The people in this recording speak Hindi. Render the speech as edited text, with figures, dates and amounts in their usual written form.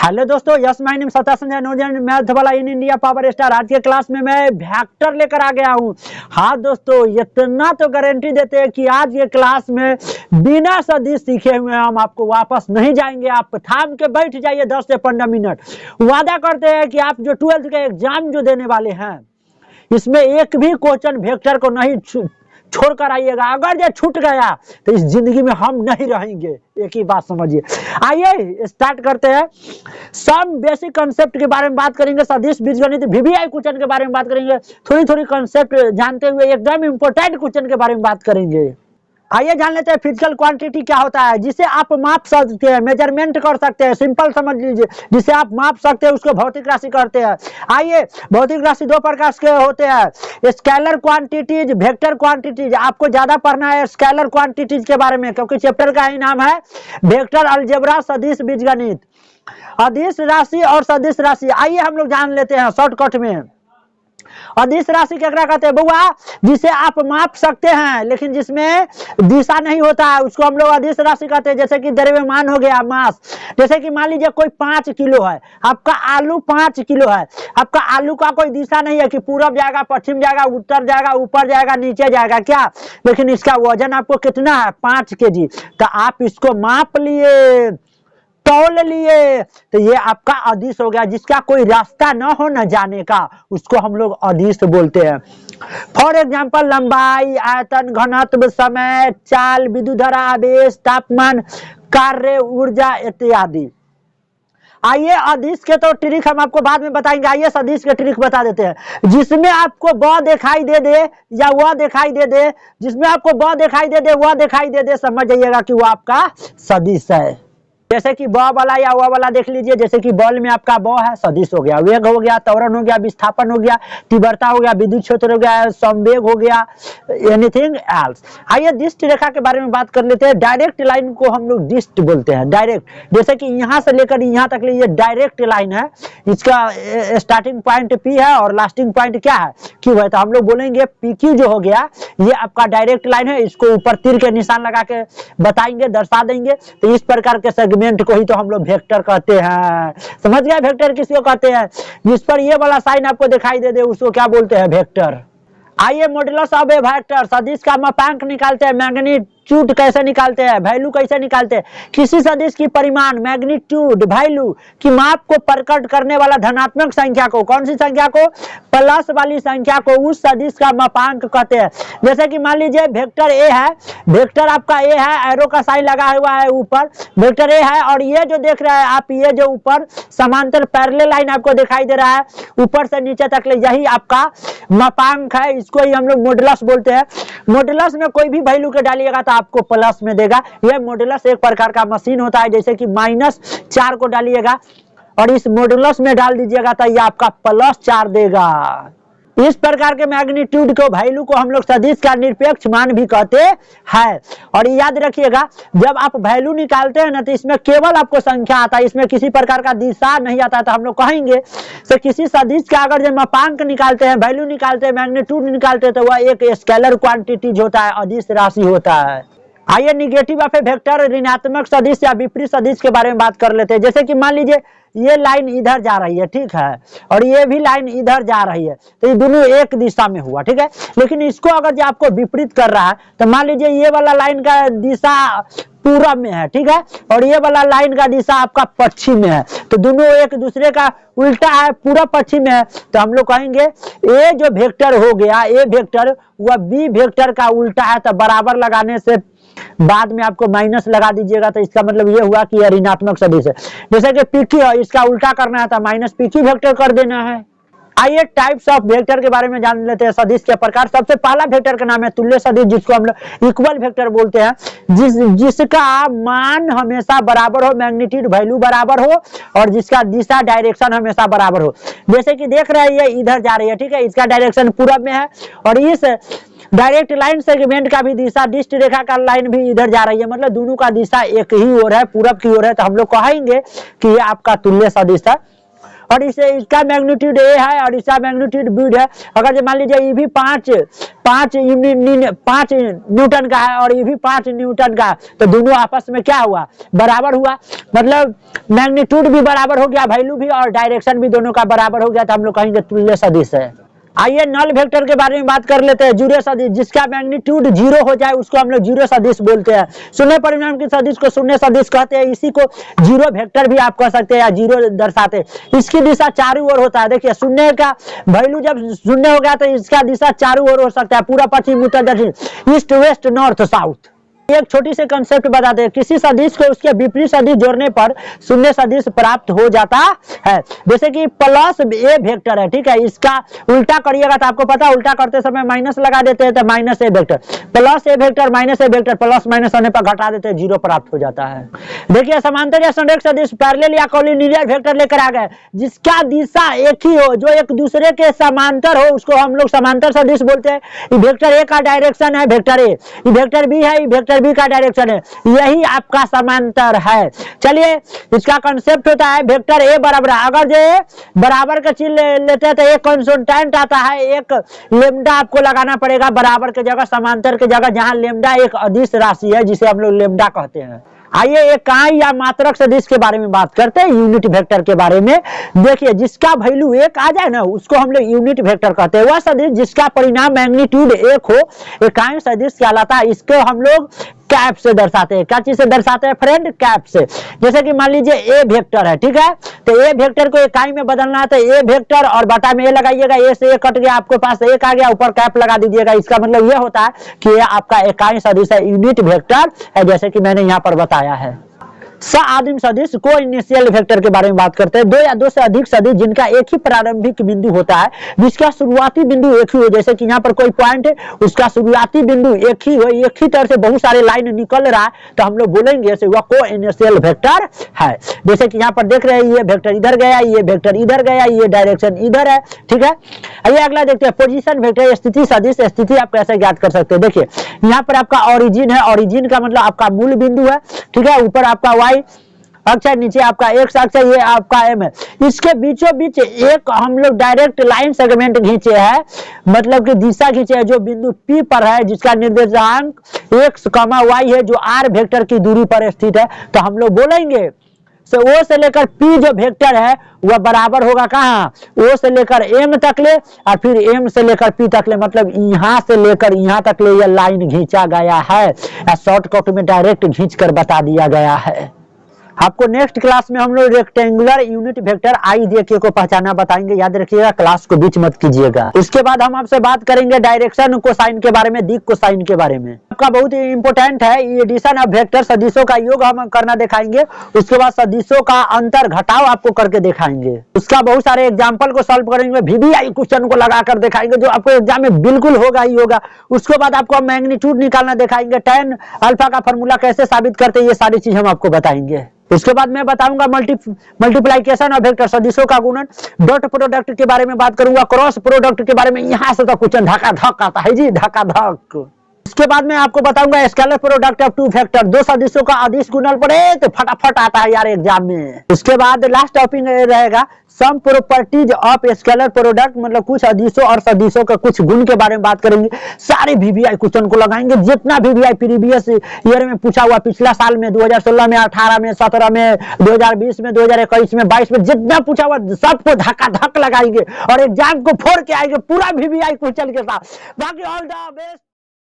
हेलो दोस्तों, यस माय नेम सत्ता संजय नोजन मैथ वाला इन इंडिया पावर स्टार। आज के क्लास में मैं वेक्टर लेकर आ गया हूँ। हाँ दोस्तों, इतना तो गारंटी देते हैं कि आज के क्लास में बिना सदिश सीखे हुए हम आपको वापस नहीं जाएंगे। आप थाम के बैठ जाइए 10 से 15 मिनट। वादा करते हैं कि आप जो 12th का एग्जाम जो देने वाले हैं, इसमें एक भी क्वेश्चन वेक्टर को नहीं छोड़कर आइएगा। अगर ये छूट गया तो इस जिंदगी में हम नहीं रहेंगे। एक ही बात समझिए। आइए स्टार्ट करते हैं। सम बेसिक कंसेप्ट के बारे में बात करेंगे, सदिश बीजगणित वीवीआई क्वेश्चन के बारे में बात करेंगे, थोड़ी थोड़ी कंसेप्ट जानते हुए एकदम इंपॉर्टेंट क्वेश्चन के बारे में बात करेंगे। आइए जान लेते हैं फिजिकल क्वांटिटी क्या होता है, जिसे आप माप सकते हैं, मेजरमेंट कर सकते हैं। सिंपल समझ लीजिए, जिसे आप माप सकते हैं उसको भौतिक राशि कहते हैं। आइए, भौतिक राशि दो प्रकार के होते हैं, स्केलर क्वांटिटीज, वेक्टर क्वांटिटीज। आपको ज्यादा पढ़ना है स्केलर क्वांटिटीज के बारे में, क्योंकि चैप्टर का ही नाम है वेक्टर अलजेब्रा सदिश बीजगणित। अदिश राशि और सदिश राशि आइए हम लोग जान लेते हैं शॉर्टकट में। अदिश राशि क्या कहते हैं बउआ? जिसे आप माप सकते हैं लेकिन जिसमें दिशा नहीं होता है, उसको हम लोग अदिश राशि कहते हैं। जैसे कि द्रव्यमान हो गया, मास। जैसे कि मान लीजिए कोई 5 किलो है, आपका आलू 5 किलो है। आपका आलू का कोई दिशा नहीं है कि पूरब जाएगा, पश्चिम जाएगा, उत्तर जाएगा, ऊपर जाएगा, नीचे जाएगा, क्या? लेकिन इसका वजन आपको कितना है? 5 kg। तो आप इसको माप लिए, तौल लिए, तो ये आपका अदिश हो गया। जिसका कोई रास्ता न हो न जाने का, उसको हम लोग अदिश बोलते हैं। फॉर एग्जाम्पल, लंबाई, आयतन, घनत्व, समय, चाल, विद्युत धारा, आवेश, तापमान, कार्य, ऊर्जा इत्यादि। आइए अदिश के तो ट्रिक हम आपको बाद में बताएंगे। आइए सदिश के ट्रिक बता देते हैं। जिसमें आपको ब दिखाई दे दे या वह दिखाई दे दे, जिसमें आपको ब दिखाई दे दे, वह दिखाई दे दे, समझ जाइएगा कि वो आपका सदिश है। जैसे कि ब वाला या वह वाला देख लीजिए। जैसे कि बल में आपका ब है, सदिश हो गया। वेग हो गया, त्वरण हो गया, विस्थापन हो गया, तीव्रता हो गया, विद्युत क्षेत्र हो गया, संवेग हो गया, एनीथिंग एल्स। आइए डिस्ट रेखा के बारे में बात कर लेते हैं। डायरेक्ट लाइन को हम लोग डिस्ट बोलते हैं, डायरेक्ट। जैसे कि यहाँ से लेकर यहाँ तक ये डायरेक्ट लाइन है। इसका स्टार्टिंग पॉइंट पी है और लास्टिंग पॉइंट क्या है? क्यू है। तो हम लोग बोलेंगे पी क्यू जो हो गया, ये आपका डायरेक्ट लाइन है। इसको ऊपर तीर के निशान लगा के बताएंगे, दर्शा देंगे। तो इस प्रकार के सेगमेंट को ही तो हम लोग वेक्टर कहते हैं। समझ गए वेक्टर किसको कहते हैं? जिस पर ये वाला साइन आपको दिखाई दे दे उसको क्या बोलते हैं? वेक्टर। आइए मॉडुलस ऑफ ए वेक्टर, सदिश का मापांक निकालते हैं। मैग्नीट्यूड कैसे निकालते हैं? वैल्यू कैसे निकालते हैं? किसी सदिश की परिमाण, मैग्नीट्यूड, वैल्यू की माप को प्रकट करने वाला धनात्मक संख्या को, कौन सी संख्या को? प्लस वाली संख्या को उस सदिश का मापांक कहते हैं। जैसे कि मान लीजिए वेक्टर ए है, वेक्टर आपका ए है, एरो का साइन लगा हुआ है ऊपर, वेक्टर ए है। और ये जो देख रहे हैं आप, ये जो ऊपर समांतर पैरेलल लाइन आपको दिखाई दे रहा है ऊपर से नीचे तक, यही आपका मापांक है। इसको ही हम लोग मॉडुलस बोलते हैं। मॉडुलस में कोई भी वैल्यू के डालिएगा तो आपको प्लस में देगा। यह मॉडुलस एक प्रकार का मशीन होता है। जैसे कि -4 को डालिएगा और इस मॉडुलस में डाल दीजिएगा तो ये आपका +4 देगा। इस प्रकार के मैग्नीट्यूड को, वैल्यू को हम लोग सदिश का निरपेक्ष मान भी कहते हैं। और याद रखिएगा, जब आप वैल्यू निकालते हैं ना तो इसमें केवल आपको संख्या आता है, इसमें किसी प्रकार का दिशा नहीं आता है। तो हम लोग कहेंगे तो किसी सदिश का अगर जब मापांक निकालते हैं, वैल्यू निकालते हैं, मैग्नीट्यूड निकालते हैं, तो वह एक स्केलर क्वांटिटीज होता है, अदिश राशि होता है। आइए निगेटिव ऑफ ए वेक्टर, ऋणात्मक सदिश या विपरीत सदिश के बारे में बात कर लेते हैं। जैसे कि मान लीजिए ये लाइन इधर जा रही है, ठीक है, और ये भी लाइन इधर जा रही है, तो ये दोनों एक दिशा में हुआ, ठीक है। लेकिन इसको अगर जो आपको विपरीत कर रहा है, तो मान लीजिए ये वाला लाइन का दिशा पूरब में है, ठीक है, और ये वाला लाइन का दिशा आपका पश्चिम में है। तो दोनों एक दूसरे का उल्टा है, पूरब पश्चिम में है। तो हम लोग कहेंगे ए जो वेक्टर हो गया, ए वेक्टर वह बी वेक्टर का उल्टा है। तो बराबर लगाने से बाद में आपको माइनस लगा दीजिएगा, तो इसका मतलब ये हुआ कि यह ऋणात्मक सदिश है। जैसे कि पीक्यू है, इसका उल्टा करना है तो माइनस पीक्यू वेक्टर कर देना है। आइए टाइप्स ऑफ वेक्टर के बारे में जान लेते हैं, सदिश के प्रकार। सबसे पहला वेक्टर का नाम है तुल्य सदिश, जिसको हम लोग इक्वल वेक्टर बोलते हैं। जिसका मान हमेशा बराबर हो, मैग्नीट्यूड वैल्यू बराबर हो, और जिसका दिशा डायरेक्शन हमेशा बराबर हो। जैसे कि देख रहे हैं ये इधर जा रही है, ठीक है, इसका डायरेक्शन पूरब में है, और इस डायरेक्ट लाइन सेगमेंट का भी दिशा, डिस्ट रेखा का लाइन भी इधर जा रही है, मतलब दोनों का दिशा एक ही ओर है, पूरब की ओर है। तो हम लोग कहेंगे कि ये आपका तुल्य सदिश है। और इसे इसका मैग्नीट्यूड ए है और इसका मैग्नीट्यूड बी है। अगर जो मान लीजिए ये भी 5 न्यूटन का है और ये भी 5 न्यूटन का है, तो दोनों आपस में क्या हुआ, बराबर हुआ। मतलब मैग्नीट्यूड भी बराबर हो गया, वैल्यू भी और डायरेक्शन भी दोनों का बराबर हो गया, तो हम लोग कहेंगे तुल्य सदिश है। आइए नल वेक्टर के बारे में बात कर लेते हैं। जीरो सदिश, जिसका मैग्नीट्यूड 0 हो जाए उसको हम लोग जीरो सदिश बोलते हैं। शून्य परिमाण की सदिश को शून्य सदिश कहते हैं। इसी को जीरो वेक्टर भी आप कह सकते हैं या जीरो दर्शाते हैं। इसकी दिशा चारों ओर होता है। देखिए शून्य का वैल्यू जब शून्य हो गया तो इसका दिशा चारों ओर हो सकता है, पूरा पश्चिम उत्तर दक्षिण, ईस्ट वेस्ट नॉर्थ साउथ। एक छोटी सी कंसेप्ट बताते हैं, किसी सदिश को उसके विपरीत सदिश जोड़ने पर शून्य सदिश प्राप्त हो जाता है। जैसे कि प्लस ए वेक्टर है, ठीक है, इसका उल्टा करिएगा तो आपको पता है उल्टा करते समय माइनस लगा देते हैं तो माइनस ए वेक्टर, प्लस ए वेक्टर माइनस ए वेक्टर, प्लस माइनस होने पर घटा देते हैं, जीरो प्राप्त हो जाता है। देखिए समांतर या संरेख सदिश पैरेलल या कॉलिनियर वेक्टर लेकर आ गए जिसका दिशा एक ही हो, जो एक दूसरे के समांतर हो, उसको हम लोग समांतर सदिश बोलते हैं। वेक्टर ए का डायरेक्शन है वेक्टर ए, वेक्टर बी है वेक्टर बी का डायरेक्शन है, यही आपका समांतर है। चलिए इसका कंसेप्ट होता है वेक्टर ए बराबर, अगर जो बराबर का चिन्ह लेते हैं तो एक कांस्टेंट आता है, एक लेम्डा आपको लगाना पड़ेगा बराबर के जगह, समांतर के जगह, जहां लेम्डा एक अदिश राशि है जिसे हम लोग लेम्डा कहते हैं। आइए इकाई या मात्रक सदिश के बारे में बात करते हैं, यूनिट वेक्टर के बारे में। देखिए जिसका वैल्यू 1 आ जाए ना उसको हम लोग यूनिट वेक्टर कहते हैं। वह सदिश जिसका परिणाम मैग्नीट्यूड 1 हो इकाई सदिश कहलाता है। इसको हम लोग कैप से दर्शाते हैं। क्या चीज से दर्शाते हैं फ्रेंड? कैप से। जैसे कि मान लीजिए ए वेक्टर है, ठीक है, तो ए वेक्टर को इकाई में बदलना है तो ए वेक्टर और बटा में ए लगाइएगा, ए से ए कट गया, आपके पास 1 आ गया, ऊपर कैप लगा दीजिएगा। इसका मतलब ये होता है कि ये आपका इकाई सदिश है, यूनिट वेक्टर है, जैसे कि मैंने यहाँ पर बताया है। सआदिम सदिश को इनिशियल वेक्टर के बारे में बात करते हैं। दो या दो से अधिक सदिश जिनका एक ही प्रारंभिक बिंदु होता है, जिसका शुरुआती बिंदु एक ही हो, जैसे कि यहाँ पर कोई पॉइंट है उसका शुरुआती बिंदु एक ही हो, एक ही तरह से बहुत सारे लाइन निकल रहा है, तो हम लोग बोलेंगे वह को इनिशियल वेक्टर है। जैसे कि यहाँ पर देख रहे हैं ये वेक्टर इधर गया, ये वेक्टर इधर गया, ये डायरेक्शन इधर है, ठीक है। आइए अगला देखते हैं पोजीशन वेक्टर। स्थिति सदिश, स्थिति आप कैसे ज्ञात कर सकते हैं? देखिए यहाँ पर आपका ओरिजिन है, ओरिजिन का मतलब आपका मूल बिंदु है, ठीक है, ऊपर आपका वाई अक्ष है, नीचे आपका एक्स अक्ष है, ये आपका एम है। इसके बीचों बीच एक हम लोग डायरेक्ट लाइन सेगमेंट खींचे हैं, मतलब कि दिशा खींचे है जो बिंदु P पर है, जिसका निर्देशांक x, y है, जो r वेक्टर की दूरी पर स्थित है। तो हम लोग बोलेंगे O से लेकर P जो वेक्टर है वह बराबर होगा कहाँ? O से लेकर M तक ले और फिर M से लेकर P तक ले, मतलब यहाँ से लेकर यहाँ तक ले यह लाइन खींचा गया है, शॉर्टकट में डायरेक्ट खींच कर बता दिया गया है। आपको नेक्स्ट क्लास में हम लोग रेक्टेंगुलर यूनिट वेक्टर आई देखिए को पहचाना बताएंगे, याद रखिएगा, क्लास को बीच मत कीजिएगा। इसके बाद हम आपसे बात करेंगे डायरेक्शन कोसाइन के बारे में, दिक् कोसाइन के बारे में। आपका बहुत ही इंपॉर्टेंट है एडिशन ऑफ वेक्टर, सदिशों का योग हम करना दिखाएंगे, उसके बाद सदिशों का अंतर घटाव आपको करके दिखाएंगे, उसका बहुत सारे एग्जाम्पल को सॉल्व करेंगे, VBI क्वेश्चन को लगाकर दिखाएंगे जो आपको एग्जाम में बिल्कुल होगा ही होगा। उसके बाद आपको मैग्नीट्यूड निकालना दिखाएंगे, tan अल्फा का फॉर्मूला कैसे साबित करते हैं, ये सारी चीज हम आपको बताएंगे। उसके बाद मैं बताऊंगा मल्टीप्लिकेशन ऑफ वेक्टर, सदिशों का गुणन, डॉट प्रोडक्ट के बारे में बात करूंगा, क्रॉस प्रोडक्ट के बारे में, यहाँ से तो क्वेश्चन धक्का धक आता है जी, धक्का धक। उसके बाद मैं आपको बताऊंगा scalar product of two vector, दो सदिशों का अदिश गुणन पड़े तो फटाफट आता है यार एग्जाम में। उसके बाद लास्ट टॉपिक रहेगा some properties of scalar product, मतलब कुछ अदिशों और सदिशों के कुछ गुण के बारे में बात करेंगे। सारे VBI क्वेश्चन को लगाएंगे, जितना VBI प्रीवियस ईयर में पूछा हुआ, पिछला साल में 2016 में, 18 में, 17 में, 2020 में, 2021 में, 22 में, जितना पूछा हुआ सबको धक्का धक लगाएंगे और एग्जाम को फोड़ के आएंगे पूरा VBI क्वेश्चन के साथ। बाकी ऑल द बेस्ट।